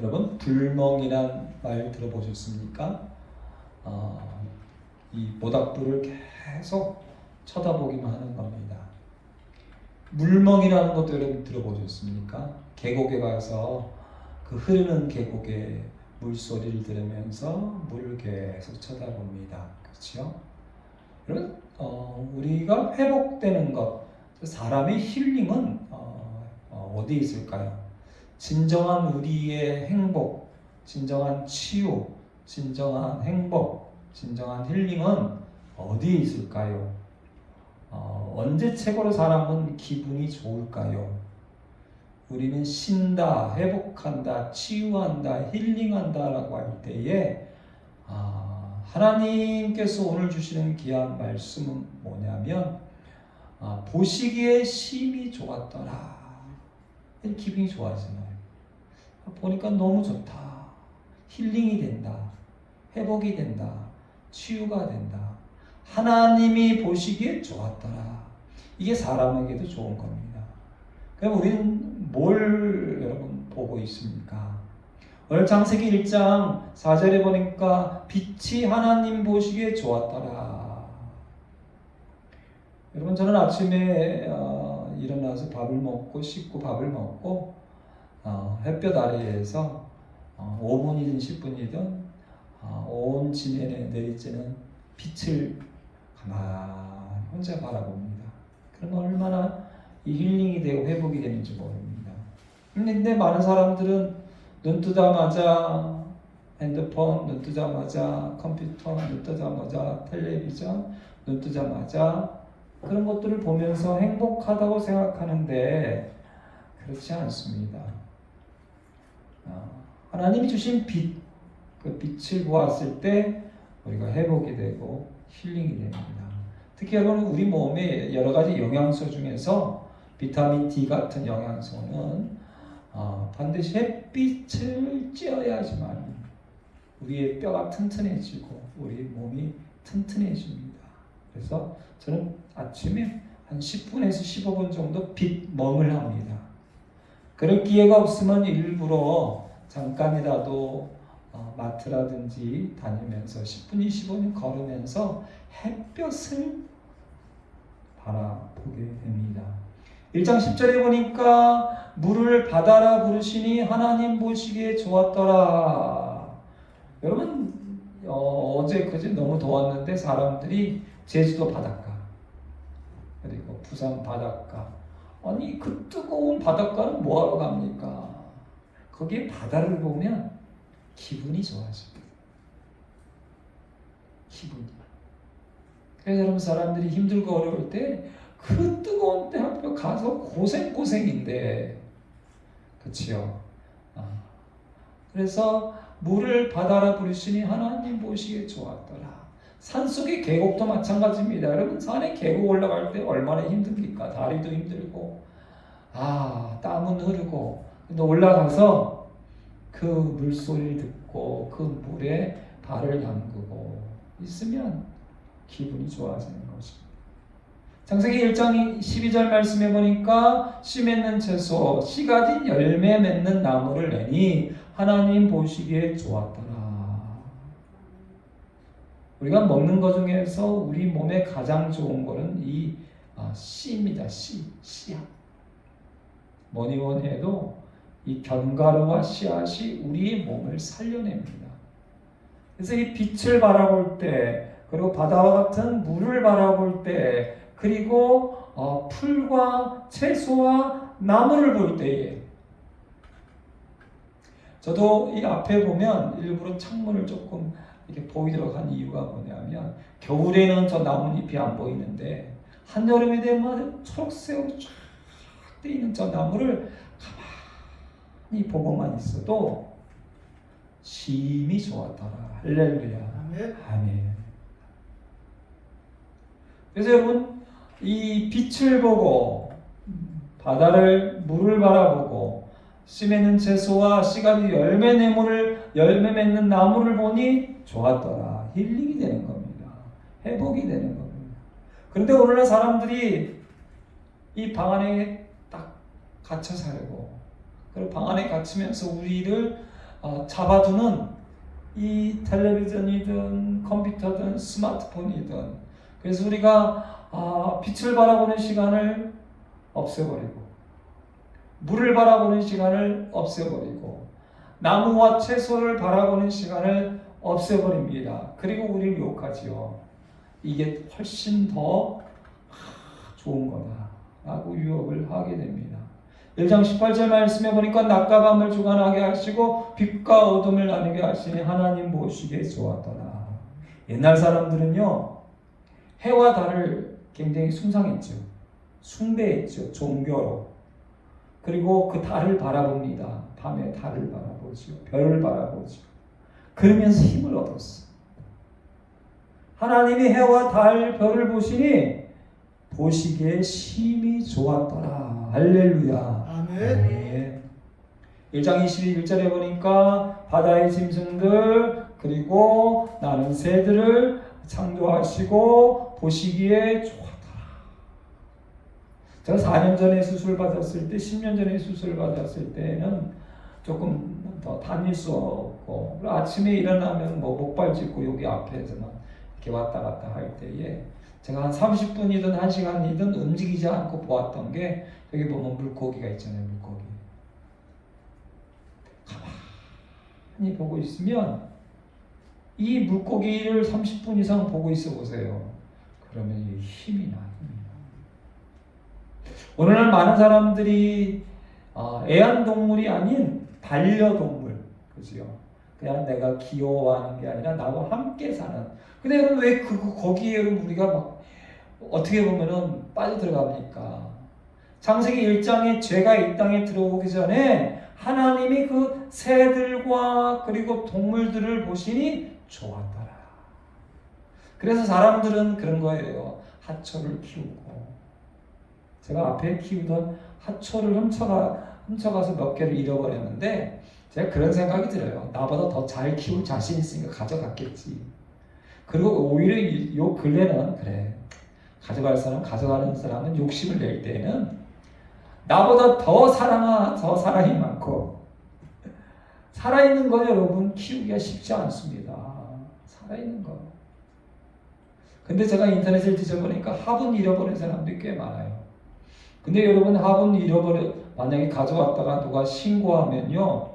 여러분, 불멍이란 말 들어보셨습니까? 이 모닥불을 계속 쳐다보기만 하는 겁니다. 물멍이라는 것도 여러분 들어보셨습니까? 계곡에 가서 그 흐르는 계곡의 물소리를 들으면서 물을 계속 쳐다봅니다. 그렇죠? 여러분, 우리가 회복되는 것, 사람의 힐링은 어디에 있을까요? 진정한 우리의 행복, 진정한 치유, 진정한 행복, 진정한 힐링은 어디에 있을까요? 언제 최고로 사람은 기분이 좋을까요? 우리는 쉰다, 회복한다, 치유한다, 힐링한다라고 할 때에 하나님께서 오늘 주시는 귀한 말씀은 뭐냐면 보시기에 심히 좋았더라. 기분이 좋아지나요? 보니까 너무 좋다. 힐링이 된다. 회복이 된다. 치유가 된다. 하나님이 보시기에 좋았더라. 이게 사람에게도 좋은 겁니다. 그럼 우리는 뭘 여러분 보고 있습니까? 오늘 창세기 1장 4절에 보니까 빛이 하나님 보시기에 좋았더라. 여러분, 저는 아침에 일어나서 밥을 먹고 씻고 밥을 먹고 햇볕 아래에서 5분이든 10분이든 온 지면에 내리쬐는 빛을 가만히 혼자 바라봅니다. 그러면 얼마나 이 힐링이 되고 회복이 되는지 모릅니다. 근데 많은 사람들은 눈 뜨자마자 핸드폰, 눈 뜨자마자 컴퓨터, 눈 뜨자마자 텔레비전, 눈 뜨자마자 그런 것들을 보면서 행복하다고 생각하는데 그렇지 않습니다. 하나님이 주신 빛, 그 빛을 보았을 때 우리가 회복이 되고 힐링이 됩니다. 특히 여러분, 우리 몸에 여러 가지 영양소 중에서 비타민 D 같은 영양소는 반드시 햇빛을 쬐어야지만 우리의 뼈가 튼튼해지고 우리 몸이 튼튼해집니다. 그래서 저는 아침에 한 10분에서 15분 정도 빛멍을 합니다. 그럴 기회가 없으면 일부러 잠깐이라도 마트라든지 다니면서 10분, 20분 걸으면서 햇볕을 바라보게 됩니다. 1장 10절에 보니까 물을 바다라 부르시니 하나님 보시기에 좋았더라. 여러분, 어제 그제 너무 더웠는데 사람들이 제주도 바닷가 그리고 부산 바닷가, 아니 그 뜨거운 바닷가는 뭐하러 갑니까? 거기에 바다를 보면 기분이 좋아집니다. 기분이. 그래서 여러분, 사람들이 힘들고 어려울 때 그 뜨거운 때 학교 가서 고생인데, 그치요? 그래서 물을 바다라 부르시니 하나님 보시기에 좋았더라. 산속의 계곡도 마찬가지입니다. 여러분, 산에 계곡 올라갈 때 얼마나 힘듭니까? 다리도 힘들고 땀은 흐르고, 근데 올라가서 그 물소리를 듣고 그 물에 발을 담그고 있으면 기분이 좋아지는 것입니다. 창세기 1장 12절 말씀해 보니까 씨 맺는 채소, 씨 가진 열매 맺는 나무를 내니 하나님 보시기에 좋았더라. 우리가 먹는 것 중에서 우리 몸에 가장 좋은 것은 이 씨입니다. 씨앗. 뭐니 해도 이 견과류와 씨앗이 우리의 몸을 살려냅니다. 그래서 이 빛을 바라볼 때, 그리고 바다와 같은 물을 바라볼 때, 그리고 풀과 채소와 나무를 볼 때에, 저도 이 앞에 보면 일부러 창문을 조금 이렇게 보이도록 한 이유가 뭐냐면, 겨울에는 저 나뭇잎이 안 보이는데 한여름이 되면 초록색으로 쫙 뜨이는 저 나무를 가만히 보고만 있어도 심히 좋았더라. 할렐루야. 아멘. 그래서 여러분, 이 빛을 보고 바다를, 물을 바라보고 씨 맺는 채소와 씨가 열매 맺는 나무를 보니 좋았더라. 힐링이 되는 겁니다. 회복이 되는 겁니다. 그런데 오늘날 사람들이 이 방 안에 딱 갇혀 살고, 그리고 방 안에 갇히면서 우리를 잡아두는 이 텔레비전이든 컴퓨터든 스마트폰이든, 그래서 우리가 빛을 바라보는 시간을 없애버리고 물을 바라보는 시간을 없애버리고 나무와 채소를 바라보는 시간을 없애버립니다. 그리고 우리를 유혹하지요. 이게 훨씬 더 좋은 거다라고 유혹을 하게 됩니다. 1장 18절 말씀해 보니까 낮과 밤을 주관하게 하시고 빛과 어둠을 나누게 하시니 하나님 보시기에 좋았더라. 옛날 사람들은요, 해와 달을 굉장히 숭상했죠. 숭배했죠. 종교로. 그리고 그 달을 바라봅니다. 밤에 달을 바라보죠. 별을 바라보죠. 그러면서 힘을 얻었어. 하나님이 해와 달, 별을 보시니 보시기에 심히 좋았더라. 할렐루야. 아멘. 1장 21절에 보니까 바다의 짐승들 그리고 나는 새들을 창조하시고 보시기에 좋았더라. 제가 4년 전에 수술 받았을 때, 10년 전에 수술 받았을 때는 조금 더 다닐 수 없고, 아침에 일어나면 목발 짚고 여기 앞에서만 이렇게 왔다 갔다 할 때에 제가 한 30분이든 1시간이든 움직이지 않고 보았던 게, 여기 보면 물고기가 있잖아요. 물고기. 가만히 보고 있으면 이 물고기를 30분 이상 보고 있어 보세요. 그러면 힘이 나. 오늘날 많은 사람들이 애완동물이 아닌 반려동물, 그죠? 그냥 내가 귀여워하는 게 아니라 나와 함께 사는. 근데 여러분 왜 거기에 여러분 우리가 막 어떻게 보면은 빠져들어갑니까? 창세기 1장에 죄가 이 땅에 들어오기 전에 하나님이 그 새들과 그리고 동물들을 보시니 좋았더라. 그래서 사람들은 그런 거예요. 하초를 키우고, 제가 앞에 키우던 하초를 훔쳐가서 몇 개를 잃어버렸는데, 제가 그런 생각이 들어요. 나보다 더 잘 키울 자신 있으니까 가져갔겠지. 그리고 오히려 요 근래는 그래, 가져가는 사람은 욕심을 낼 때는 나보다 더 사랑이 많고, 살아있는 거 여러분 키우기가 쉽지 않습니다. 살아있는 거. 근데 제가 인터넷을 뒤져보니까 화분 잃어버린 사람들이 꽤 많아요. 근데 여러분 화분 만약에 가져왔다가 누가 신고하면요,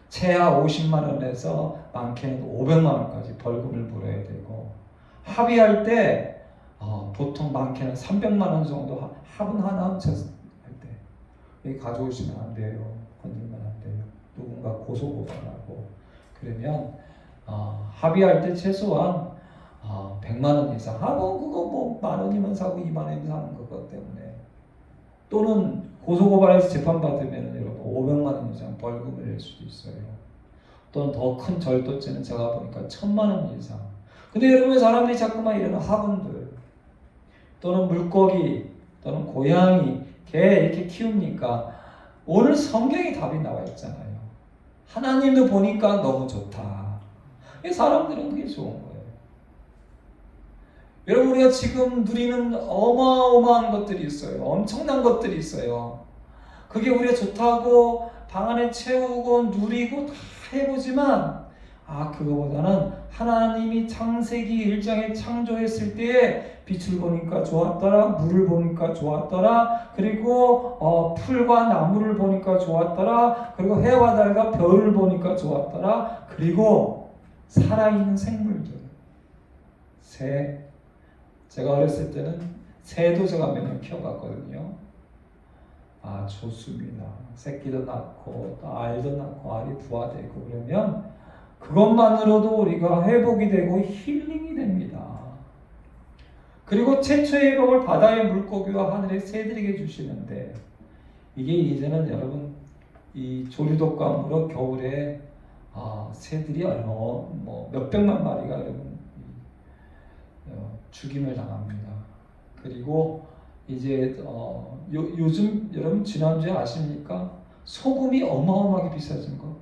최하 50만 원에서 많게는 500만 원까지 벌금을 물어야 되고, 합의할 때 보통 많게는 300만 원 정도 화분 하나 훔쳤을 때 여기 가져오시면 안 돼요. 건들면 안 돼요. 누군가 고소고발하고 그러면 합의할 때 최소한 100만 원 이상 하고, 그거 뭐 만 원이면 사고 2만 원이면 사는 거기 때문에, 또는 고소고발해서 재판받으면 여러분 500만 원 이상 벌금을 낼 수도 있어요. 또는 더 큰 절도죄는 제가 보니까 1000만 원 이상. 근데 여러분 사람들이 자꾸만 이런 화분들 또는 물고기 또는 고양이, 개 이렇게 키웁니까? 오늘 성경에 답이 나와 있잖아요. 하나님도 보니까 너무 좋다. 사람들은 그게 좋은 거예요. 여러분 우리가 지금 누리는 어마어마한 것들이 있어요. 엄청난 것들이 있어요. 그게 우리가 좋다고 방 안에 채우고 누리고 다 해보지만, 그거보다는 하나님이 창세기 1장에 창조했을 때에 빛을 보니까 좋았더라, 물을 보니까 좋았더라, 그리고 풀과 나무를 보니까 좋았더라, 그리고 해와 달과 별을 보니까 좋았더라, 그리고 살아있는 생물들, 새. 제가 어렸을 때는 새도 제가 몇 년 키워봤거든요. 좋습니다. 새끼도 낳고 또 알도 낳고 알이 부화되고 그러면 그것만으로도 우리가 회복이 되고 힐링이 됩니다. 그리고 최초의 복을 바다의 물고기와 하늘의 새들에게 주시는데, 이게 이제는 여러분 이 조류독감으로 겨울에 새들이 몇백만 마리가 여러분 죽임을 당합니다. 그리고 이제 요즘 여러분 지난주에 아십니까? 소금이 어마어마하게 비싸진 거.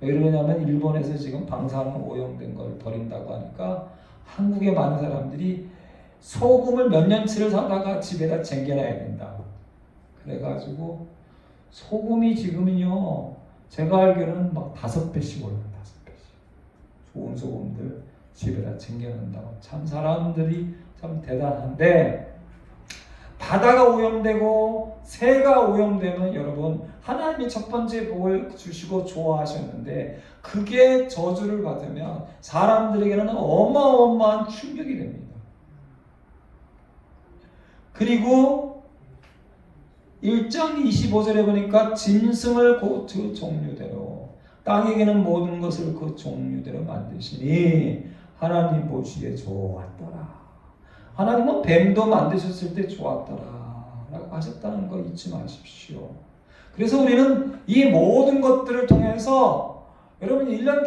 왜 그러냐면 일본에서 지금 방사능 오염된 걸 버린다고 하니까 한국의 많은 사람들이 소금을 몇 년치를 사다가 집에다 쟁겨놔야 된다. 그래가지고 소금이 지금은요 제가 알기로는 막 5배씩 올라요. 5배씩. 좋은 소금들 집에다 챙겨놓는다고. 참 사람들이 참 대단한데, 바다가 오염되고 새가 오염되면 여러분, 하나님이 첫 번째 복을 주시고 좋아하셨는데 그게 저주를 받으면 사람들에게는 어마어마한 충격이 됩니다. 그리고 1장 25절에 보니까 짐승을 그 종류대로, 땅에게는 모든 것을 그 종류대로 만드시니 하나님 보시기에 좋았더라. 하나님은 뱀도 만드셨을 때 좋았더라 라고 하셨다는 거 잊지 마십시오. 그래서 우리는 이 모든 것들을 통해서, 여러분 1년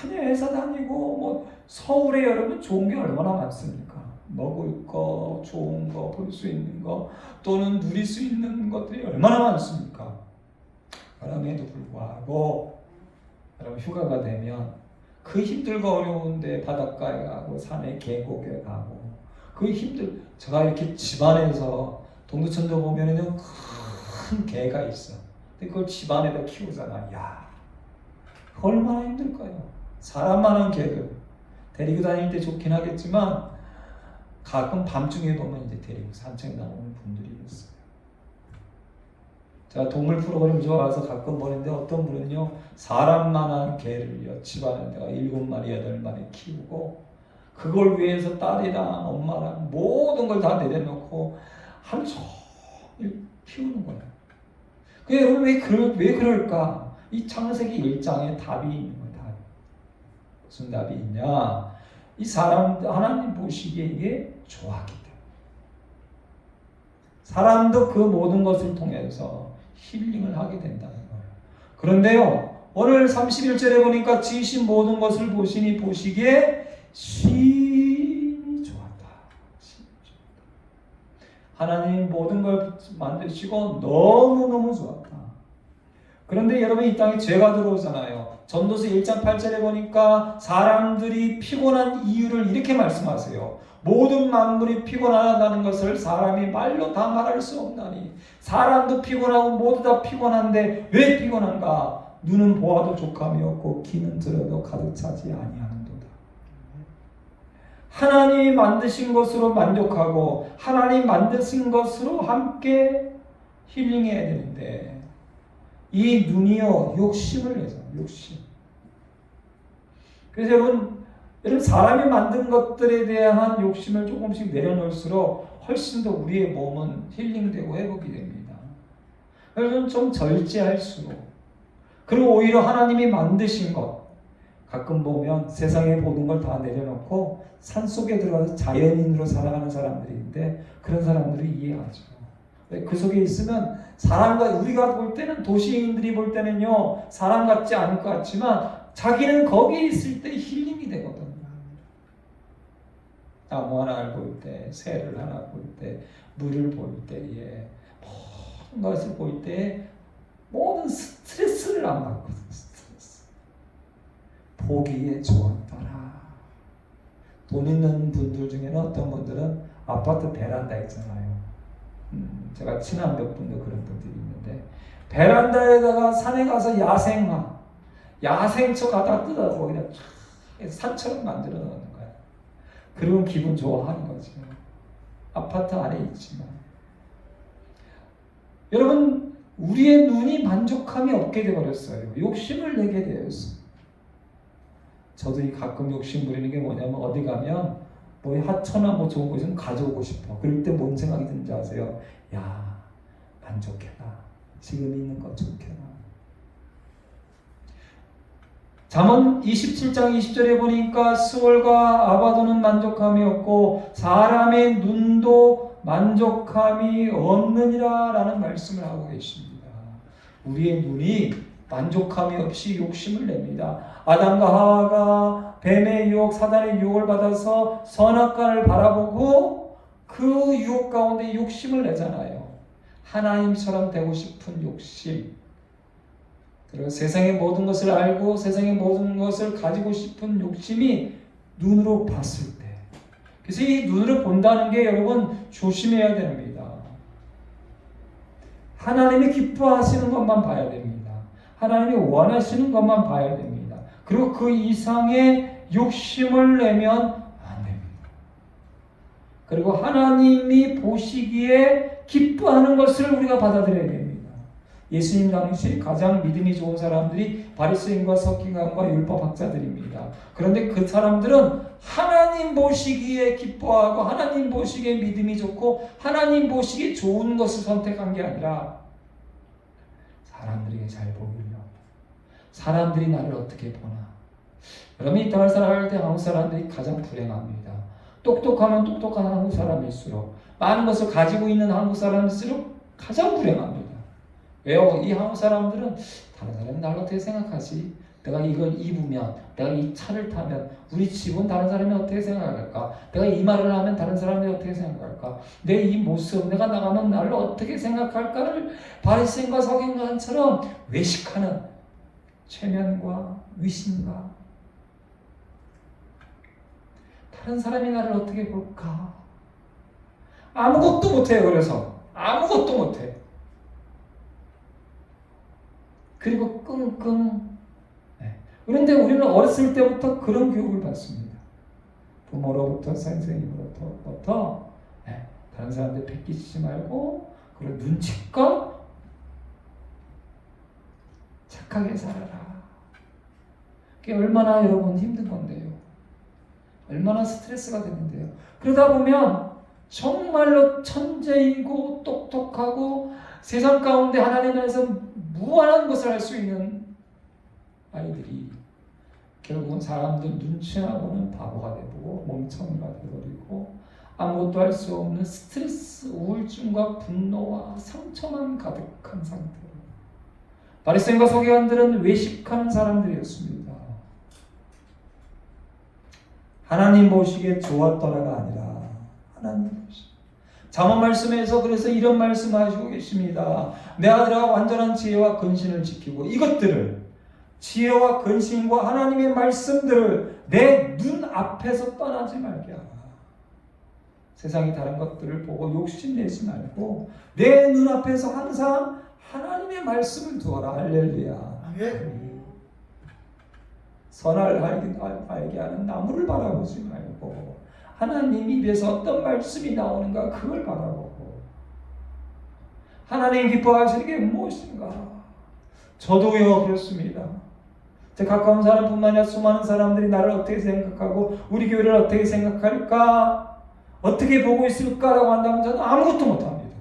내내 회사 다니고 뭐 서울에 여러분 좋은 게 얼마나 많습니까? 먹을 거, 좋은 거, 볼 수 있는 거, 또는 누릴 수 있는 것들이 얼마나 많습니까? 그럼에도 불구하고 여러분 휴가가 되면 그 힘들고 어려운데 바닷가에 가고 산에 계곡에 가고, 그 제가 이렇게 집안에서 동두천도 보면은 큰 개가 있어. 근데 그걸 집안에다 키우잖아. 야, 얼마나 힘들까요? 사람 많은 개들 데리고 다닐 때 좋긴 하겠지만 가끔 밤중에 보면 이제 데리고 산책 나오는 분들이 있어요. 제가 동물 프로그램 좋아해서 가끔 보는데 어떤 분은요, 사람만한 개를요 집안에다가 7마리, 8마리 키우고 그걸 위해서 딸이랑 엄마랑 모든 걸 다 내려놓고 하루 종일 키우는 거예요. 그 여러분 왜 그럴까? 이 창세기 1장에 답이 있는 거예요. 무슨 답이 있냐? 이 사람 하나님 보시기에 이게 좋았기 때문에. 사람도 그 모든 것을 통해서 힐링을 하게 된다는 거예요. 그런데요, 오늘 31절에 보니까 지으신 모든 것을 보시니 보시기에 심히 좋았다. 하나님 모든 걸 만드시고 너무너무 좋았다. 그런데 여러분 이 땅에 죄가 들어오잖아요. 전도서 1장 8절에 보니까 사람들이 피곤한 이유를 이렇게 말씀하세요. 모든 만물이 피곤하다는 것을 사람이 말로 다 말할 수 없나니, 사람도 피곤하고 모두 다 피곤한데 왜 피곤한가? 눈은 보아도 족함이 없고 귀는 들어도 가득 차지 아니하는도다. 하나님이 만드신 것으로 만족하고 하나님 만드신 것으로 함께 힐링해야 되는데 이 눈이요 욕심을 내죠. 욕심. 그래서 여러분 사람이 만든 것들에 대한 욕심을 조금씩 내려놓을수록 훨씬 더 우리의 몸은 힐링되고 회복이 됩니다. 그래서 좀 절제할수록, 그리고 오히려 하나님이 만드신 것, 가끔 보면 세상에 모든 걸 다 내려놓고 산속에 들어가서 자연인으로 살아가는 사람들인데 그런 사람들을 이해하죠. 그 속에 있으면 우리가 볼 때는, 도시인들이 볼 때는요 사람 같지 않을 것 같지만 자기는 거기에 있을 때 힐링이 되거든요. 나무 하나를 볼 때, 새를 하나 볼 때, 물을 볼 때에, 모든 것을 볼 때 모든 스트레스를 안 받거든요. 스트레스. 보기에 좋았더라. 돈 있는 분들 중에는 어떤 분들은 아파트 베란다 있잖아요. 제가 친한 몇 분도 그런 분들이 있는데 베란다에다가 산에 가서 야생초 갖다 뜯어서 그냥 산처럼 만들어 놓는 거예요. 그러면 기분 좋아하는 거죠. 아파트 안에 있지만. 여러분 우리의 눈이 만족함이 없게 되어버렸어요. 욕심을 내게 되었어요. 저도 가끔 욕심 부리는 게 뭐냐면 어디 가면 뭐 하천이나 뭐 좋은 거 있으면 가져오고 싶어. 그럴 때 뭔 생각이 드는지 아세요? 야, 만족해라. 지금 있는 것 좋게나. 잠언 27장 20절에 보니까 스월과 아바도는 만족함이 없고 사람의 눈도 만족함이 없느니라 라는 말씀을 하고 계십니다. 우리의 눈이 만족함이 없이 욕심을 냅니다. 아담과 하와가 뱀의 유혹, 사단의 유혹을 받아서 선악과를 바라보고 그 유혹 가운데 욕심을 내잖아요. 하나님처럼 되고 싶은 욕심, 그리고 세상의 모든 것을 알고 세상의 모든 것을 가지고 싶은 욕심이 눈으로 봤을 때, 그래서 이 눈으로 본다는 게 여러분 조심해야 됩니다. 하나님이 기뻐하시는 것만 봐야 됩니다. 하나님이 원하시는 것만 봐야 됩니다. 그리고 그 이상의 욕심을 내면 안 됩니다. 그리고 하나님이 보시기에 기뻐하는 것을 우리가 받아들여야 됩니다. 예수님 당시 가장 믿음이 좋은 사람들이 바리새인과 서기관과 율법학자들입니다. 그런데 그 사람들은 하나님 보시기에 기뻐하고 하나님 보시기에 믿음이 좋고 하나님 보시기에 좋은 것을 선택한 게 아니라 사람들에게 잘 보이려고, 사람들이 나를 어떻게 보나. 여러분, 이 땅을 살아갈 때 한국 사람들이 가장 불행합니다. 똑똑하면 똑똑한 한국 사람일수록, 많은 것을 가지고 있는 한국 사람일수록 가장 불행합니다. 왜요? 이 한국 사람들은 다른 사람이 나를 어떻게 생각하지? 내가 이걸 입으면, 내가 이 차를 타면, 우리 집은 다른 사람이 어떻게 생각할까? 내가 이 말을 하면 다른 사람이 어떻게 생각할까? 내 이 모습, 내가 나가면 나를 어떻게 생각할까를 바리새인과 서기관처럼 외식하는 최면과 위신과 다른 사람이 나를 어떻게 볼까? 아무것도 못해요. 그래서 아무것도 못해. 그리고 끙끙. 그런데 우리는 어렸을 때부터 그런 교육을 받습니다. 부모로부터, 선생님으로부터 다른 사람들 베끼지 말고, 그리고 눈치껏 착하게 살아라. 그게 얼마나 여러분 힘든 건데요. 얼마나 스트레스가 되는데요. 그러다 보면 정말로 천재이고 똑똑하고 세상 가운데 하나님 안에서 무한한 것을 할 수 있는 아이들이 결국은 사람들 눈치하고는 바보가 되고 멍청이가 되어버리고 아무것도 할 수 없는 스트레스, 우울증과 분노와 상처만 가득한 상태로. 바리새인과 서기관들은 외식하는 사람들이었습니다. 하나님 보시기에 좋았더라가 아니라 하나님 보시기에. 잠언 말씀에서 그래서 이런 말씀하시고 계십니다. 내 아들아, 완전한 지혜와 근신을 지키고 이것들을, 지혜와 근신과 하나님의 말씀들을 내 눈 앞에서 떠나지 말게 하라. 세상이 다른 것들을 보고 욕심내지 말고 내 눈 앞에서 항상 하나님의 말씀을 두어라. 할렐루야. 선을 알게 하는 나무를 바라보지 말고 하나님 입에서 어떤 말씀이 나오는가 그걸 바라보고, 하나님 기뻐하시는 게 무엇인가. 저도요 그렇습니다. 제 가까운 사람뿐만 아니라 수많은 사람들이 나를 어떻게 생각하고 우리 교회를 어떻게 생각할까, 어떻게 보고 있을까라고 한다면 저는 아무것도 못합니다.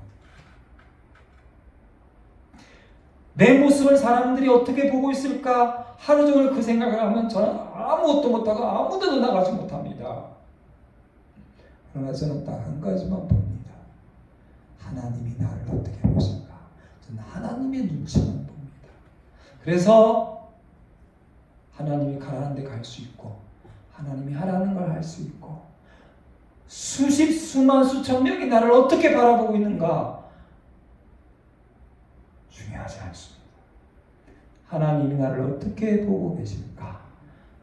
내 모습을 사람들이 어떻게 보고 있을까 하루 종일 그 생각을 하면 저는 아무것도 못하고 아무데도 나가지 못합니다. 그러나 저는 딱 한 가지만 봅니다. 하나님이 나를 어떻게 보실까? 저는 하나님의 눈치만 봅니다. 그래서 하나님이 가라는 데 갈 수 있고 하나님이 하라는 걸 할 수 있고 수십, 수만, 수천 명이 나를 어떻게 바라보고 있는가 중요하지 않습니다. 하나님이 나를 어떻게 보고 계실까?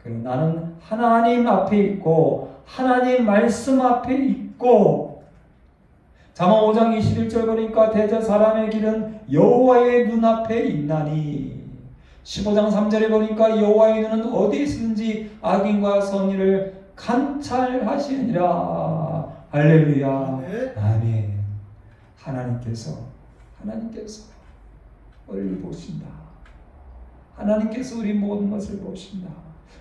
그리고 나는 하나님 앞에 있고 하나님 말씀 앞에 있고, 잠언 5장 21절 보니까 대저 사람의 길은 여호와의 눈앞에 있나니, 15장 3절에 보니까 여호와의 눈은 어디에 있는지 악인과 선의를 관찰하시느니라. 할렐루야. 아멘. 하나님께서 우리를 보신다. 하나님께서 우리 모든 것을 보신다.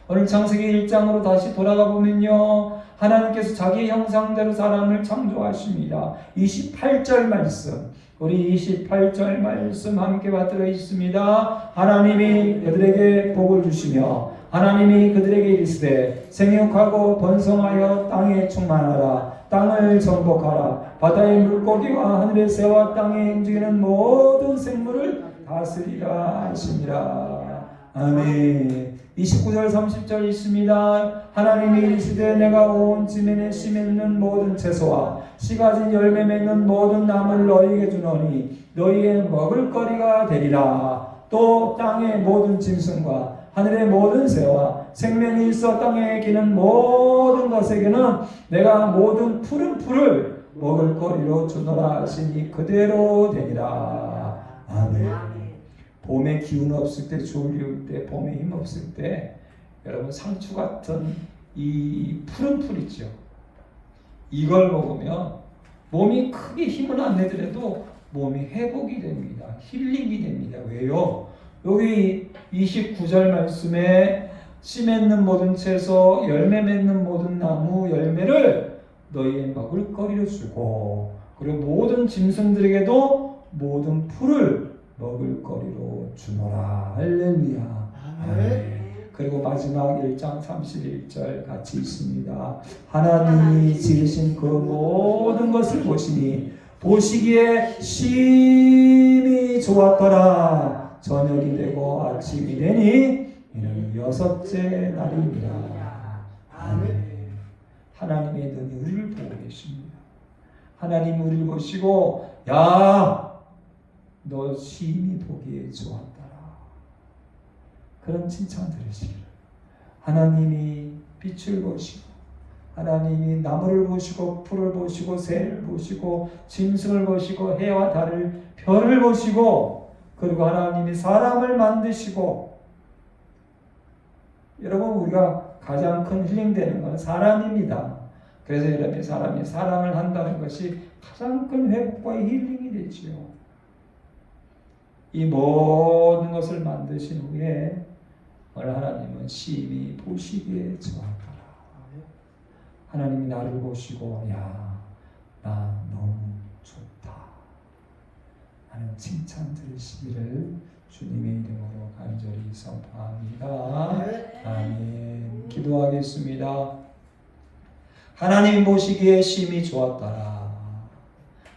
오늘 창세기 1장으로 다시 돌아가 보면요, 하나님께서 자기 형상대로 사람을 창조하십니다. 28절 말씀, 우리 28절 말씀 함께 받들어 있습니다. 하나님이 그들에게 복을 주시며 하나님이 그들에게 이르시되 생육하고 번성하여 땅에 충만하라. 땅을 정복하라. 바다의 물고기와 하늘의 새와 땅에 움직이는 모든 생물을 다스리라 하시니라. 아멘. 29절 30절 있습니다. 하나님이 이르시되 내가 온 지면에 씨 맺는 모든 채소와 씨 가진 열매 맺는 모든 나무를 너희에게 주노니 너희의 먹을 거리가 되리라. 또 땅의 모든 짐승과 하늘의 모든 새와 생명이 있어 땅에 기는 모든 것에게는 내가 모든 푸른 풀을 먹을 거리로 주노라 하시니 그대로 되리라. 아멘. 봄에 기운 없을 때, 졸릴 때, 봄에 힘 없을 때 여러분 상추 같은 이 푸른 풀 있죠. 이걸 먹으면 몸이 크게 힘은 안 내더라도 몸이 회복이 됩니다. 힐링이 됩니다. 왜요? 여기 29절 말씀에 씨 맺는 모든 채소, 열매 맺는 모든 나무 열매를 너희의 먹을거리로 주고, 그리고 모든 짐승들에게도 모든 풀을 먹을거리로 주노라. 할렐루야. 아멘. 그리고 마지막 1장 31절 같이 있습니다. 하나님이 지으신 그 모든 것을 보시니 보시기에 심히 좋았더라. 저녁이 되고 아침이 되니 이는 6째 날입니다. 아멘. 하나님의 눈이 우리를 보고 계십니다. 하나님 우리를 보시고 야, 너 심히 보기에 좋았더라. 그런 칭찬 들으시기를. 하나님이 빛을 보시고, 하나님이 나무를 보시고, 풀을 보시고, 새를 보시고, 짐승을 보시고, 해와 달을, 별을 보시고, 그리고 하나님이 사람을 만드시고. 여러분, 우리가 가장 큰 힐링되는 것은 사람입니다. 그래서 여러분이 사람이 사랑을 한다는 것이 가장 큰 회복과 힐링이 되지요. 이 모든 것을 만드신 후에 오늘 하나님은 심히 보시기에 좋았더라. 하나님이 나를 보시고 야, 나 너무 좋다 하는 칭찬 들으시기를 주님의 이름으로 간절히 선포합니다. 아멘. 기도하겠습니다. 하나님 보시기에 심히 좋았더라.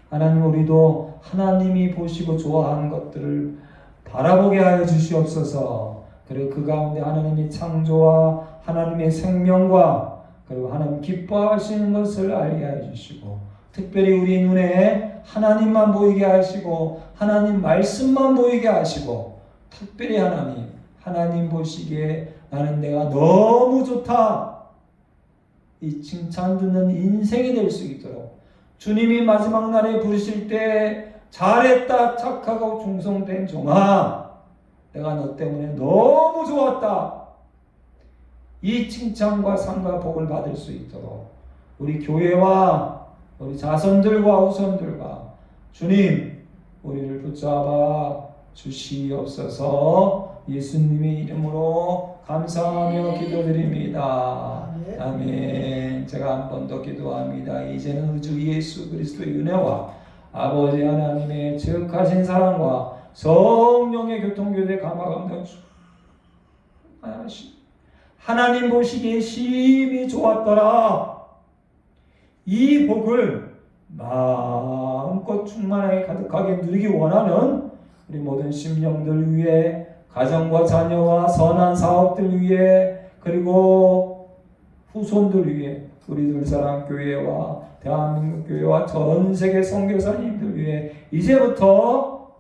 하나님, 우리도 하나님이 보시고 좋아하는 것들을 바라보게 하여 주시옵소서. 그리고 그 가운데 하나님의 창조와 하나님의 생명과 그리고 하나님 기뻐하시는 것을 알게 하여 주시고, 특별히 우리 눈에 하나님만 보이게 하시고 하나님 말씀만 보이게 하시고, 특별히 하나님 보시기에 나는 내가 너무 좋다, 이 칭찬 듣는 인생이 될 수 있도록 주님이 마지막 날에 부르실 때 잘했다 착하고 충성된 종아, 내가 너 때문에 너무 좋았다, 이 칭찬과 상과 복을 받을 수 있도록 우리 교회와 우리 자손들과 후손들과 주님 우리를 붙잡아 주시옵소서. 예수님의 이름으로 감사하며 기도드립니다. 아멘. 제가 한 번 더 기도합니다. 이제는 주 예수 그리스도의 은혜와 아버지 하나님의 지극하신 사랑과 성령의 교통교제 감화감동 하나님 보시기에 심히 좋았더라. 이 복을 마음껏 충만하게 가득하게 누리기 원하는 우리 모든 심령들 위해, 가정과 자녀와 선한 사업들 위해, 그리고 후손들 위해, 우리 둘사랑교회와 대한민국 교회와 전 세계 선교사님들 위해 이제부터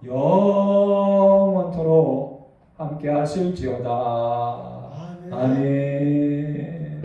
영원토록 함께 하실지어다. 아멘.